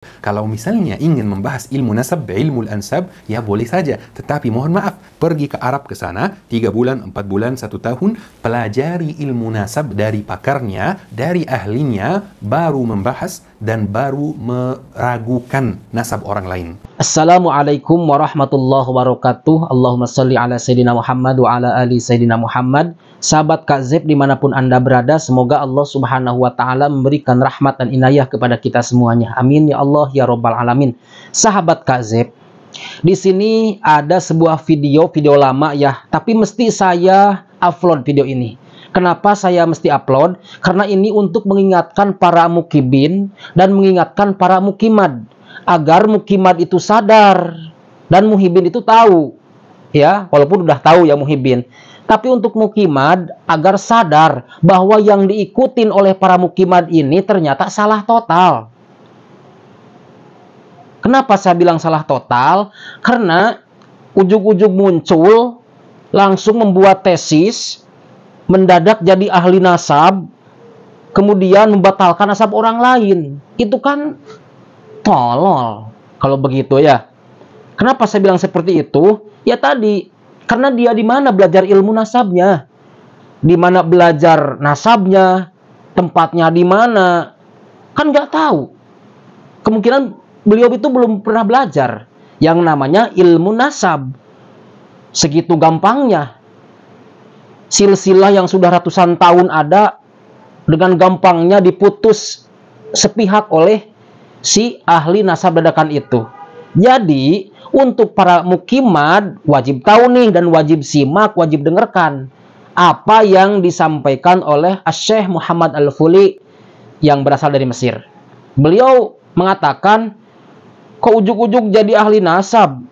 Kalau misalnya ingin membahas ilmu nasab, ilmu ansab, ya boleh saja. Tetapi mohon maaf, pergi ke Arab ke sana, 3 bulan, 4 bulan, 1 tahun, pelajari ilmu nasab dari pakarnya, dari ahlinya, baru membahas dan baru meragukan nasab orang lain. Assalamualaikum warahmatullahi wabarakatuh. Allahumma salli ala Sayyidina Muhammad wa ala ali Sayyidina Muhammad. Sahabat Kak Zeb dimanapun Anda berada, semoga Allah subhanahu wa ta'ala memberikan rahmat dan inayah kepada kita semuanya. Amin ya Allah ya Rabbal Alamin. Sahabat Kak Zeb, di sini ada sebuah video lama ya, tapi mesti saya upload video ini. Kenapa saya mesti upload? Karena ini untuk mengingatkan para mukibin dan mengingatkan para mukimad, agar mukimad itu sadar dan muhibin itu tahu. Ya, walaupun udah tahu ya muhibin. Tapi untuk mukimad agar sadar bahwa yang diikutin oleh para mukimad ini ternyata salah total. Kenapa saya bilang salah total? Karena ujug-ujug muncul langsung membuat tesis, mendadak jadi ahli nasab, kemudian membatalkan nasab orang lain. Itu kan tolol kalau begitu ya. Kenapa saya bilang seperti itu? Ya tadi, karena dia di mana belajar ilmu nasabnya, di mana belajar nasabnya, tempatnya di mana, kan nggak tahu. Kemungkinan beliau itu belum pernah belajar yang namanya ilmu nasab. Segitu gampangnya, silsilah yang sudah ratusan tahun ada, dengan gampangnya diputus sepihak oleh si ahli nasab dadakan itu. Jadi untuk para mukimad wajib tahu nih dan wajib simak, wajib dengarkan apa yang disampaikan oleh Syekh Muhammad Al-Fuli yang berasal dari Mesir. Beliau mengatakan, kok ujug-ujug jadi ahli nasab?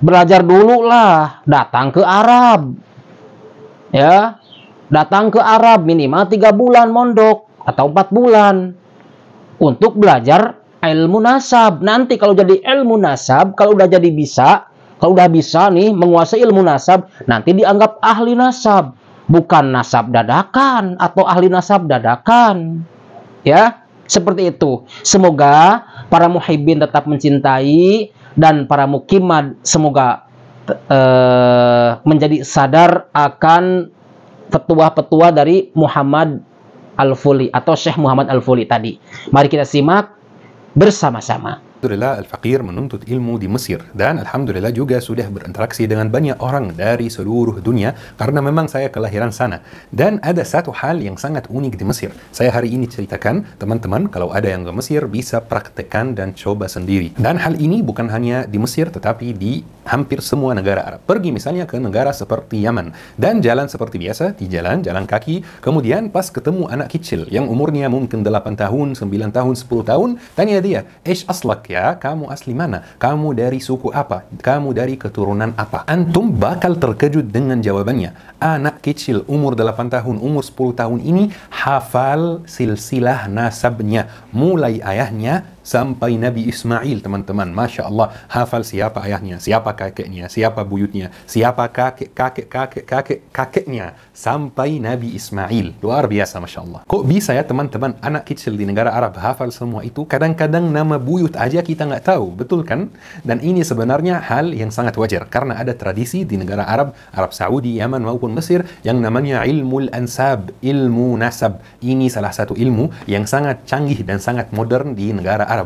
Belajar dulu lah, datang ke Arab. Ya, datang ke Arab minimal 3 bulan mondok atau 4 bulan untuk belajar ilmu nasab. Nanti kalau jadi ilmu nasab, kalau udah bisa nih menguasai ilmu nasab, nanti dianggap ahli nasab, bukan nasab dadakan atau ahli nasab dadakan. Ya, seperti itu. Semoga para muhibbin tetap mencintai dan para mukimad semoga menjadi sadar akan petua-petua dari Muhammad Al-Fuli atau Syekh Muhammad Al-Fuli tadi. Mari kita simak bersama-sama. Alhamdulillah Al-Faqir menuntut ilmu di Mesir dan Alhamdulillah juga sudah berinteraksi dengan banyak orang dari seluruh dunia karena memang saya kelahiran sana. Dan ada satu hal yang sangat unik di Mesir. Saya hari ini ceritakan, teman-teman kalau ada yang ke Mesir bisa praktekkan dan coba sendiri. Dan hal ini bukan hanya di Mesir tetapi di hampir semua negara Arab. Pergi misalnya ke negara seperti Yaman dan jalan seperti biasa, di jalan kaki, kemudian pas ketemu anak kecil yang umurnya mungkin 8 tahun, 9 tahun, 10 tahun, tanya dia, "Eish aslak?" Ya, kamu asli mana? Kamu dari suku apa? Kamu dari keturunan apa? Antum bakal terkejut dengan jawabannya. Anak kecil umur 8 tahun, umur 10 tahun ini hafal silsilah nasabnya. Mulai ayahnya sampai Nabi Ismail, teman-teman. Masya Allah, hafal siapa ayahnya, siapa kakeknya, siapa buyutnya, siapa kakeknya, sampai Nabi Ismail. Luar biasa, Masya Allah. Kok bisa ya, teman-teman, anak kecil di negara Arab hafal semua itu? Kadang-kadang nama buyut aja kita nggak tahu, betul kan? Dan ini sebenarnya hal yang sangat wajar, karena ada tradisi di negara Arab, Arab Saudi, Yaman maupun Mesir, yang namanya ilmu ansab, ilmu nasab. Ini salah satu ilmu yang sangat canggih dan sangat modern di negara Arab.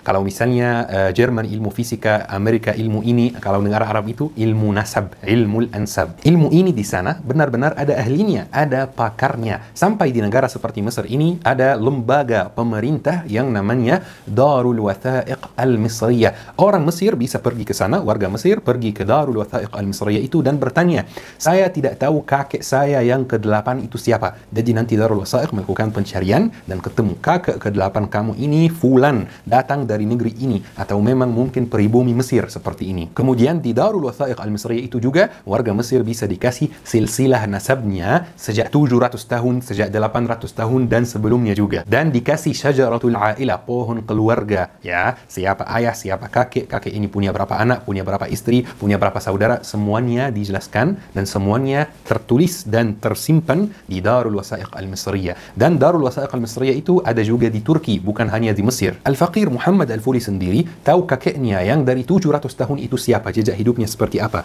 Kalau misalnya Jerman ilmu fisika, Amerika ilmu ini, kalau negara Arab itu ilmu nasab, ilmu ansab. Ilmu ini di sana benar-benar ada ahlinya, ada pakarnya. Sampai di negara seperti Mesir ini ada lembaga pemerintah yang namanya Darul Wathaiq Al-Misriyah. Orang Mesir bisa pergi ke sana, warga Mesir pergi ke Darul Wathaiq Al-Misriyah itu dan bertanya, saya tidak tahu kakek saya yang ke-8 itu siapa. Jadi nanti Darul Wathaiq melakukan pencarian dan ketemu kakek ke-8 kamu ini fulan, datang dari negeri ini atau memang mungkin pribumi Mesir seperti ini. Kemudian di Darul Wathaiq Al-Misriyah itu juga warga Mesir bisa dikasih silsilah nasabnya sejak 700 tahun, sejak 800 tahun dan sebelumnya juga. Dan dikasih syajaratul ailah, pohon keluarga, ya, siapa ayah, siapa kakek, kakek ini punya berapa anak, punya berapa istri, punya berapa saudara, semuanya dijelaskan dan semuanya tertulis dan tersimpan di Darul Wathaiq Al-Misriyah. Dan Darul Wathaiq Al-Misriyah itu ada juga di Turki, bukan hanya di Mesir. Al-Faqir Muhammad Muhammad Al-Fuli sendiri tahu kakeknya yang dari 700 tahun itu siapa, jejak hidupnya seperti apa,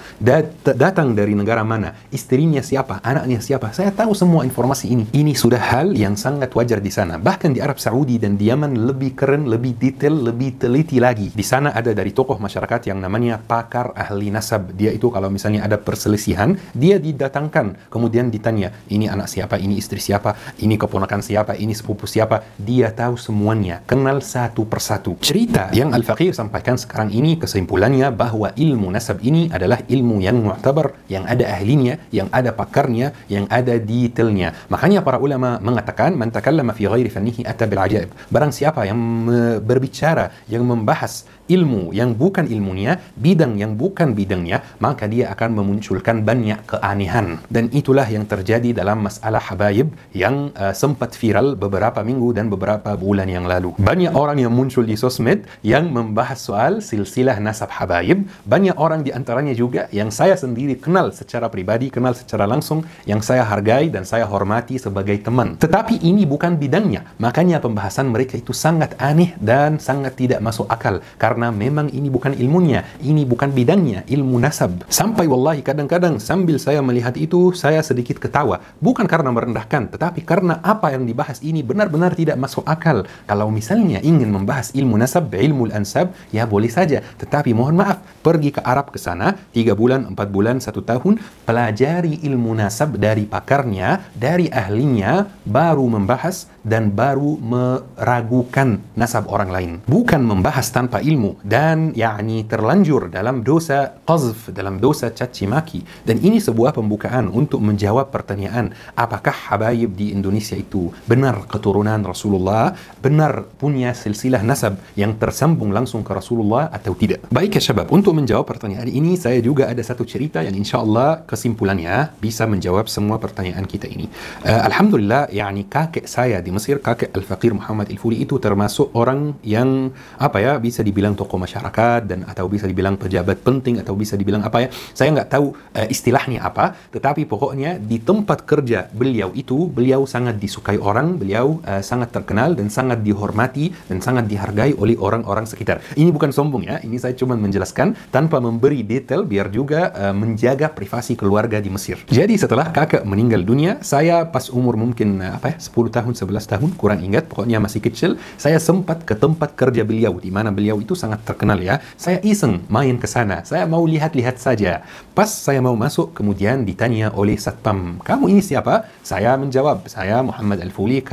datang dari negara mana, istrinya siapa, anaknya siapa. Saya tahu semua informasi ini. Ini sudah hal yang sangat wajar di sana. Bahkan di Arab Saudi dan di Yaman lebih keren, lebih detail, lebih teliti lagi. Di sana ada dari tokoh masyarakat yang namanya pakar ahli nasab. Dia itu kalau misalnya ada perselisihan, dia didatangkan, kemudian ditanya, ini anak siapa, ini istri siapa, ini keponakan siapa, ini sepupu siapa. Dia tahu semuanya, kenal satu persatu. Cerita yang Al-Faqih sampaikan sekarang ini kesimpulannya bahwa ilmu nasab ini adalah ilmu yang mu'tabar, yang ada ahlinya, yang ada pakarnya, yang ada detailnya. Makanya para ulama mengatakan, man takallama fi ghairi fannihi ata bil ajaib. Barang siapa yang berbicara, yang membahas ilmu yang bukan ilmunya, bidang yang bukan bidangnya, maka dia akan memunculkan banyak keanehan. Dan itulah yang terjadi dalam masalah habaib yang sempat viral beberapa minggu dan beberapa bulan yang lalu. Banyak orang yang muncul di sosmed yang membahas soal silsilah nasab habaib. Banyak orang di antaranya juga yang saya sendiri kenal secara pribadi, kenal secara langsung, yang saya hargai dan saya hormati sebagai teman. Tetapi ini bukan bidangnya. Makanya pembahasan mereka itu sangat aneh dan sangat tidak masuk akal. Karena memang ini bukan ilmunya, ini bukan bidangnya, ilmu nasab. Sampai wallahi kadang-kadang sambil saya melihat itu, saya sedikit ketawa. Bukan karena merendahkan, tetapi karena apa yang dibahas ini benar-benar tidak masuk akal. Kalau misalnya ingin membahas ilmu nasab, ilmu ansab, ya boleh saja. Tetapi mohon maaf, pergi ke Arab ke sana, 3 bulan, 4 bulan, 1 tahun, pelajari ilmu nasab dari pakarnya, dari ahlinya, baru membahas dan baru meragukan nasab orang lain. Bukan membahas tanpa ilmu dan terlanjur dalam dosa qazf, dalam dosa caci maki. Dan ini sebuah pembukaan untuk menjawab pertanyaan, apakah habaib di Indonesia itu benar keturunan Rasulullah, benar punya silsilah nasab yang tersambung langsung ke Rasulullah atau tidak. Baik ya syabab, untuk menjawab pertanyaan ini saya juga ada satu cerita yang insyaAllah kesimpulannya bisa menjawab semua pertanyaan kita ini. Alhamdulillah, kakek saya di Mesir, kakek Al-Faqih Muhammad Al-Fuli itu termasuk orang yang bisa dibilang tokoh masyarakat dan atau bisa dibilang pejabat penting atau bisa dibilang saya nggak tahu istilahnya apa, tetapi pokoknya di tempat kerja beliau itu, beliau sangat disukai orang, beliau sangat terkenal dan sangat dihormati dan sangat dihargai oleh orang-orang sekitar. Ini bukan sombong ya, ini saya cuma menjelaskan tanpa memberi detail biar juga menjaga privasi keluarga di Mesir. Jadi setelah kakak meninggal dunia, saya pas umur mungkin 10 tahun, 11 tahun, kurang ingat, pokoknya masih kecil, saya sempat ke tempat kerja beliau, di mana beliau itu sangat terkenal ya. Saya iseng main ke sana, saya mau lihat-lihat saja. Pas saya mau masuk, kemudian ditanya oleh satpam, kamu ini siapa? Saya menjawab, saya Muhammad Al-Fuli,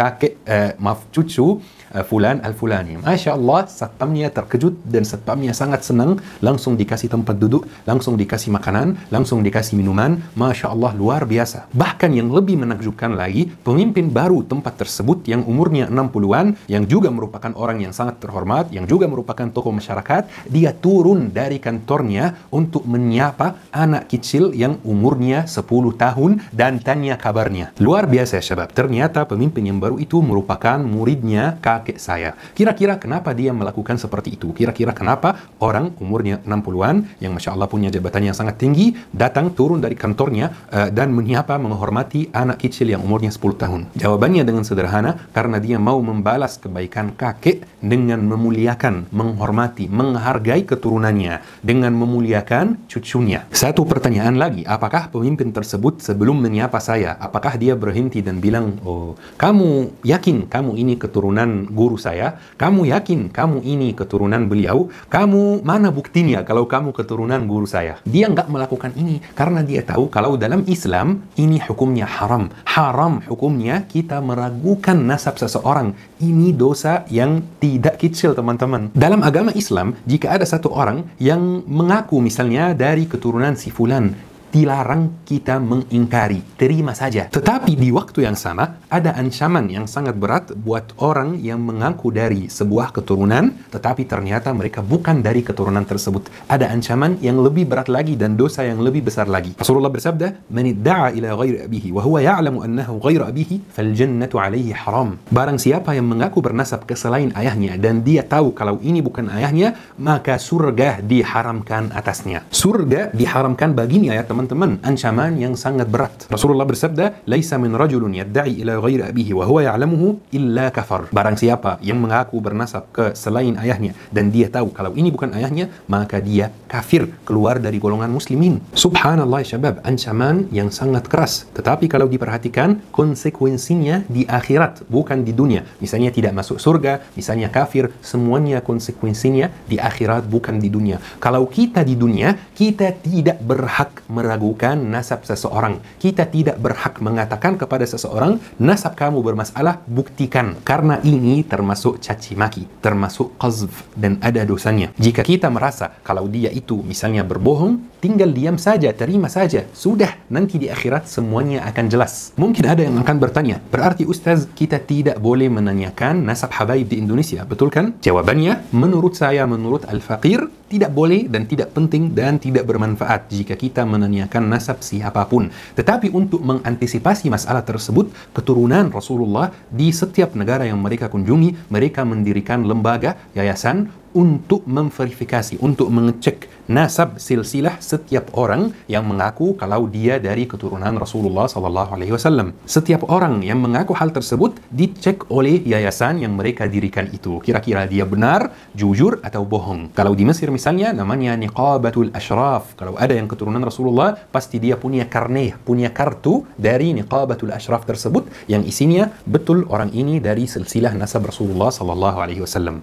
cucu Fulan Al-Fulani. Masya Allah, satpamnya terkejut dan satpamnya sangat senang. Langsung dikasih tempat duduk, langsung dikasih makanan, langsung dikasih minuman. Masya Allah, luar biasa. Bahkan yang lebih menakjubkan lagi, pemimpin baru tempat tersebut yang umurnya 60-an, yang juga merupakan orang yang sangat terhormat, yang juga merupakan tokoh masyarakat, dia turun dari kantornya untuk menyapa anak kecil yang umurnya 10 tahun dan tanya kabarnya. Luar biasa ya syabab. Ternyata pemimpin yang baru itu merupakan muridnya kakek saya. Kira-kira kenapa dia melakukan seperti itu? Kira-kira kenapa orang umurnya 60-an yang Masya Allah punya jabatan yang sangat tinggi datang turun dari kantornya dan menyapa, menghormati anak kecil yang umurnya 10 tahun? Jawabannya dengan sederhana, karena dia mau membalas kebaikan kakek dengan memuliakan, menghormati, menghargai keturunannya, dengan memuliakan cucunya. Satu pertanyaan lagi, apakah pemimpin tersebut sebelum menyapa saya, apakah dia berhenti dan bilang, oh, kamu yakin kamu ini keturunan guru saya? Kamu yakin kamu ini keturunan beliau? Kamu mana buktinya kalau kamu keturunan guru saya? Dia nggak melakukan ini karena dia tahu kalau dalam Islam ini hukumnya haram. Haram hukumnya kita meragukan nasab seseorang. Ini dosa yang tidak kecil, teman-teman. Dalam agama Islam, jika ada satu orang yang mengaku misalnya dari keturunan si fulan, dilarang kita mengingkari, terima saja. Tetapi di waktu yang sama, ada ancaman yang sangat berat buat orang yang mengaku dari sebuah keturunan, tetapi ternyata mereka bukan dari keturunan tersebut. Ada ancaman yang lebih berat lagi dan dosa yang lebih besar lagi. Rasulullah bersabda, "Man idda'a ila ghairi abihi wa huwa ya'lamu annahu ghairu abihi, fal jannatu 'alaihi haram." Barang siapa yang mengaku bernasab ke selain ayahnya dan dia tahu kalau ini bukan ayahnya, maka surga diharamkan atasnya. Surga diharamkan baginya ya teman. teman-teman, ancaman yang sangat berat. Rasulullah bersabda, "Laisa min rajulun yadda'i ila ghairi abihi wa huwa ya'lamuhu illa kafar." Barang siapa yang mengaku bernasab ke selain ayahnya dan dia tahu kalau ini bukan ayahnya, maka dia kafir, keluar dari golongan muslimin. Subhanallah ya syabab, ancaman yang sangat keras. Tetapi kalau diperhatikan, konsekuensinya di akhirat, bukan di dunia. Misalnya tidak masuk surga, misalnya kafir, semuanya konsekuensinya di akhirat, bukan di dunia. Kalau kita di dunia, kita tidak berhak meragukan nasab seseorang. Kita tidak berhak mengatakan kepada seseorang, nasab kamu bermasalah, buktikan. Karena ini termasuk caci maki, termasuk qazf, dan ada dosanya. Jika kita merasa kalau dia itu misalnya berbohong, tinggal diam saja, terima saja. Sudah, nanti di akhirat semuanya akan jelas. Mungkin ada yang akan bertanya, berarti Ustaz, kita tidak boleh menanyakan nasab habaib di Indonesia, betul kan? Jawabannya, menurut saya, menurut Al-Faqir, tidak boleh dan tidak penting dan tidak bermanfaat jika kita menanyakan nasab siapapun. Tetapi untuk mengantisipasi masalah tersebut, keturunan Rasulullah di setiap negara yang mereka kunjungi, mereka mendirikan lembaga, yayasan, untuk memverifikasi, untuk mengecek nasab silsilah setiap orang yang mengaku kalau dia dari keturunan Rasulullah SAW. Setiap orang yang mengaku hal tersebut dicek oleh yayasan yang mereka dirikan itu. Kira-kira dia benar, jujur, atau bohong. Kalau di Mesir misalnya, namanya Niqabatul Ashraf. Kalau ada yang keturunan Rasulullah, pasti dia punya karne, punya kartu dari Niqabatul Ashraf tersebut yang isinya betul orang ini dari silsilah nasab Rasulullah SAW.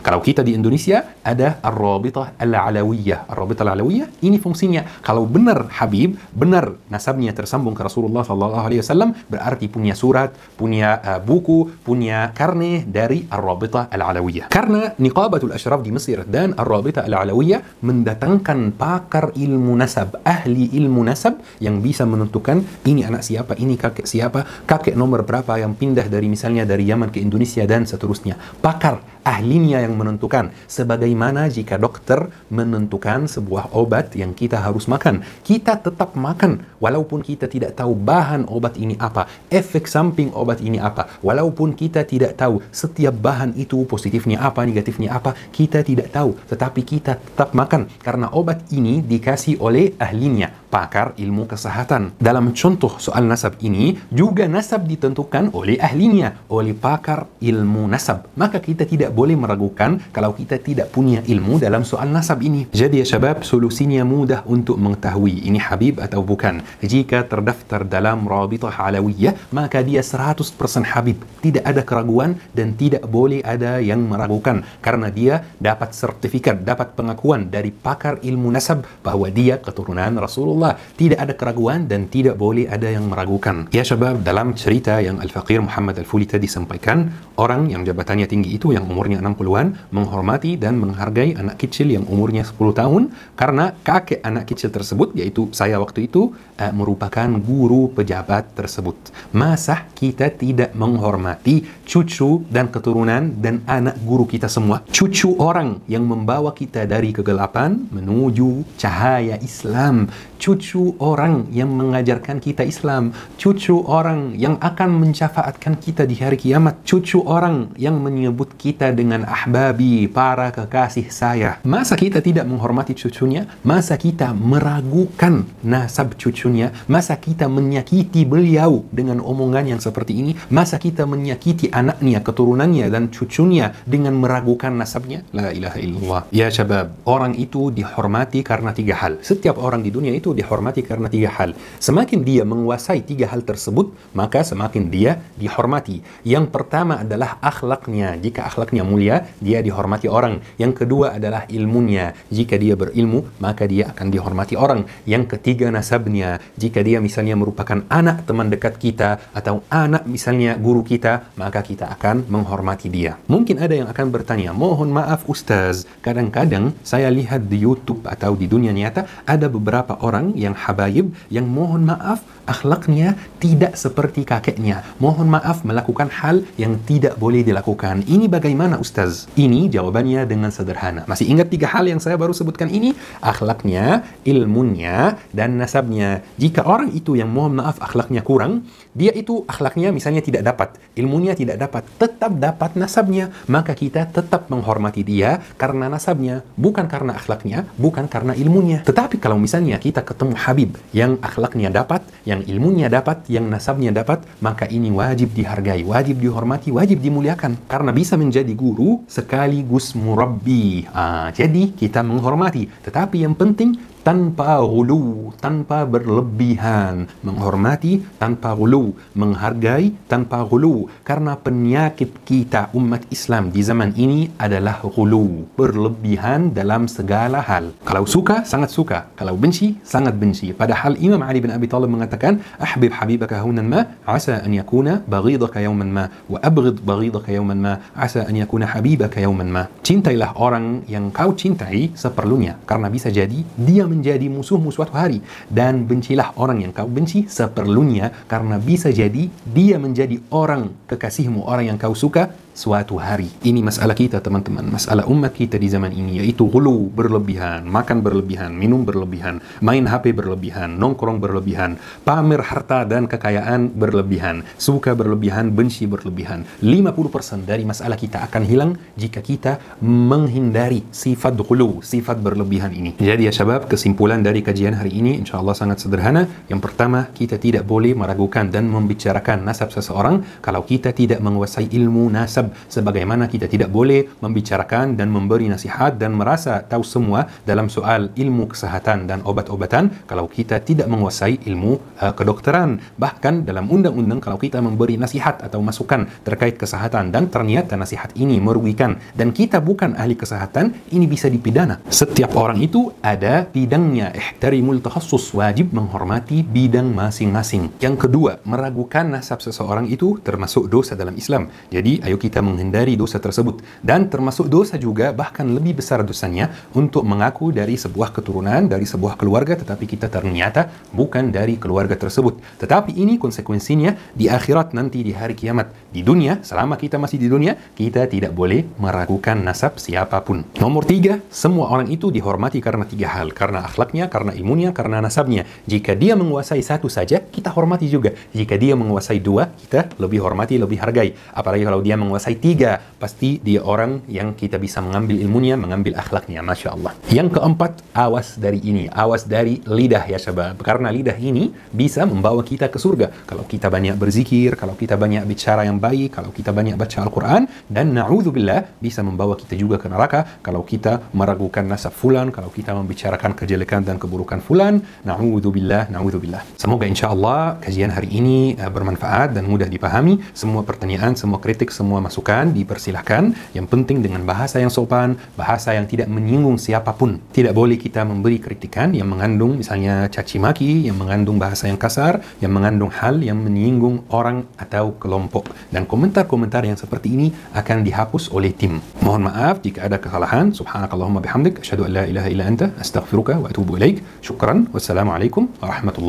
Kalau kita di Indonesia, ada Ar-Rabitah Al-Alawiyah. Ar-Rabitah Al-Alawiyah, ini fungsinya. Kalau benar Habib, benar nasabnya tersambung ke Rasulullah SAW, berarti punya surat, punya buku, punya karne dari Ar-Rabitah Al-Alawiyah. Karena Niqabatul Ashraf di Mesir dan Ar-Rabitah Al-Alawiyah mendatangkan pakar ilmu nasab, ahli ilmu nasab yang bisa menentukan ini anak siapa, ini kakek siapa, kakek nomor berapa yang pindah dari misalnya dari Yaman ke Indonesia dan seterusnya. Pakar, ahlinya yang menentukan. Sebagaimana jika dokter menentukan sebuah obat yang kita harus makan, kita tetap makan walaupun kita tidak tahu bahan obat ini apa, efek samping obat ini apa, walaupun kita tidak tahu setiap bahan itu positifnya apa, negatifnya apa, kita tidak tahu, tetapi kita tetap makan karena obat ini dikasih oleh ahlinya, pakar ilmu kesehatan. Dalam contoh soal nasab ini, juga nasab ditentukan oleh ahlinya, oleh pakar ilmu nasab. Maka kita tidak boleh meragukan kalau kita tidak punya ilmu dalam soal nasab ini. Jadi ya syabab, solusinya mudah untuk mengetahui ini Habib atau bukan. Jika terdaftar dalam Rabitah Alawiyah, maka dia 100% Habib. Tidak ada keraguan dan tidak boleh ada yang meragukan karena dia dapat sertifikat, dapat pengakuan dari pakar ilmu nasab bahwa dia keturunan Rasulullah. Tidak ada keraguan dan tidak boleh ada yang meragukan. Ya syabab, dalam cerita yang Al-Faqir Muhammad Al-Fuli tadi sampaikan, orang yang jabatannya tinggi itu yang umurnya 60-an menghormati dan menghargai anak kecil yang umurnya 10 tahun karena kakek anak kecil tersebut, yaitu saya waktu itu, merupakan guru pejabat tersebut. Masa kita tidak menghormati cucu dan keturunan dan anak guru kita semua? Cucu orang yang membawa kita dari kegelapan menuju cahaya Islam, cucu orang yang mengajarkan kita Islam, cucu orang yang akan mencafaatkan kita di hari kiamat, cucu orang yang menyebut kita dengan ahbabi, para kekasih saya. Masa kita tidak menghormati cucunya? Masa kita meragukan nasab cucunya? Masa kita menyakiti beliau dengan omongan yang seperti ini? Masa kita menyakiti anaknya, keturunannya dan cucunya dengan meragukan nasabnya? La ilaha illallah. Ya syabab, orang itu dihormati karena 3 hal. Setiap orang di dunia itu dihormati karena 3 hal. Semakin dia menguasai 3 hal tersebut, maka semakin dia dihormati. Yang pertama adalah akhlaknya. Jika akhlaknya mulia, dia dihormati orang. Yang kedua adalah ilmunya. Jika dia berilmu, maka dia akan dihormati orang. Yang ketiga nasabnya. Jika dia misalnya merupakan anak teman dekat kita atau anak misalnya guru kita, maka kita akan menghormati dia. Mungkin ada yang akan bertanya, mohon maaf Ustaz, kadang-kadang saya lihat di YouTube atau di dunia nyata ada beberapa orang yang habaib yang mohon maaf akhlaknya tidak seperti kakeknya. Mohon maaf melakukan hal yang tidak boleh dilakukan. Ini bagaimana Ustaz? Ini jawabannya dengan sederhana. Masih ingat 3 hal yang saya baru sebutkan ini? Akhlaknya, ilmunya, dan nasabnya. Jika orang itu yang mohon maaf akhlaknya kurang, dia itu akhlaknya misalnya tidak dapat, ilmunya tidak dapat, tetap dapat nasabnya, maka kita tetap menghormati dia karena nasabnya, bukan karena akhlaknya, bukan karena ilmunya. Tetapi kalau misalnya kita ketemu Habib yang akhlaknya dapat, yang ilmunya dapat, yang nasabnya dapat, maka ini wajib dihargai, wajib dihormati, wajib dimuliakan karena bisa menjadi guru sekaligus murabbi. Jadi kita menghormati, tetapi yang penting tanpa ghulu, tanpa berlebihan. Menghormati tanpa ghulu, menghargai tanpa ghulu. Karena penyakit kita umat Islam di zaman ini adalah ghulu, berlebihan dalam segala hal. Kalau suka, sangat suka. Kalau benci, sangat benci. Padahal Imam Ali bin Abi Thalib mengatakan, ahbib habibaka hunan ma, asa an yakuna baghidaka yawman ma, wa abghid baghidaka yawman ma, asa an yakuna habibaka yawman ma. Cintailah orang yang kau cintai seperlunya, karena bisa jadi dia menjadi musuhmu suatu hari, dan bencilah orang yang kau benci seperlunya karena bisa jadi dia menjadi orang kekasihmu, orang yang kau suka suatu hari. Ini masalah kita teman-teman, masalah umat kita di zaman ini, yaitu ghulu, berlebihan, makan berlebihan, minum berlebihan, main HP berlebihan, nongkrong berlebihan, pamer harta dan kekayaan berlebihan, suka berlebihan, benci berlebihan. 50% dari masalah kita akan hilang jika kita menghindari sifat ghulu, sifat berlebihan ini. Jadi ya syabab, kesimpulan dari kajian hari ini insyaallah sangat sederhana. Yang pertama, kita tidak boleh meragukan dan membicarakan nasab seseorang kalau kita tidak menguasai ilmu nasab, sebagaimana kita tidak boleh membicarakan dan memberi nasihat dan merasa tahu semua dalam soal ilmu kesehatan dan obat-obatan kalau kita tidak menguasai ilmu kedokteran. Bahkan dalam undang-undang kalau kita memberi nasihat atau masukan terkait kesehatan dan ternyata nasihat ini merugikan dan kita bukan ahli kesehatan, ini bisa dipidana. Setiap orang itu ada bidangnya, ihtarimul takhassus, wajib menghormati bidang masing-masing. Yang kedua, meragukan nasab seseorang itu termasuk dosa dalam Islam. Jadi ayo kita menghindari dosa tersebut, dan termasuk dosa juga bahkan lebih besar dosanya untuk mengaku dari sebuah keturunan, dari sebuah keluarga, tetapi kita ternyata bukan dari keluarga tersebut. Tetapi ini konsekuensinya di akhirat nanti, di hari kiamat. Di dunia, selama kita masih di dunia, kita tidak boleh meragukan nasab siapapun. Nomor 3, semua orang itu dihormati karena 3 hal, karena akhlaknya, karena ilmunya, karena nasabnya. Jika dia menguasai 1 saja, kita hormati juga. Jika dia menguasai 2, kita lebih hormati, lebih hargai. Apalagi kalau dia menguasai 3, pasti dia orang yang kita bisa mengambil ilmunya, mengambil akhlaknya. Masya Allah. Yang keempat, awas dari ini, awas dari lidah ya syabab, karena lidah ini bisa membawa kita ke surga kalau kita banyak berzikir, kalau kita banyak bicara yang baik, kalau kita banyak baca Al-Quran, dan na'udzubillah bisa membawa kita juga ke neraka kalau kita meragukan nasab fulan, kalau kita membicarakan kejelekan dan keburukan fulan. Na'udzubillah, na'udzubillah. Semoga insyaAllah kajian hari ini bermanfaat dan mudah dipahami. Semua pertanyaan, semua kritik, semua masukan dipersilahkan. Yang penting dengan bahasa yang sopan, bahasa yang tidak menyinggung siapapun. Tidak boleh kita memberi kritikan yang mengandung misalnya caci maki, yang mengandung bahasa yang kasar, yang mengandung hal yang menyinggung orang atau kelompok. Dan komentar-komentar yang seperti ini akan dihapus oleh tim. Mohon maaf jika ada kesalahan. Subhanakallahumma bihamdik, asyhadu an la ilaha illa anta, astaghfiruka wa atubu ilaik. Syukran. Wassalamualaikum warahmatullahi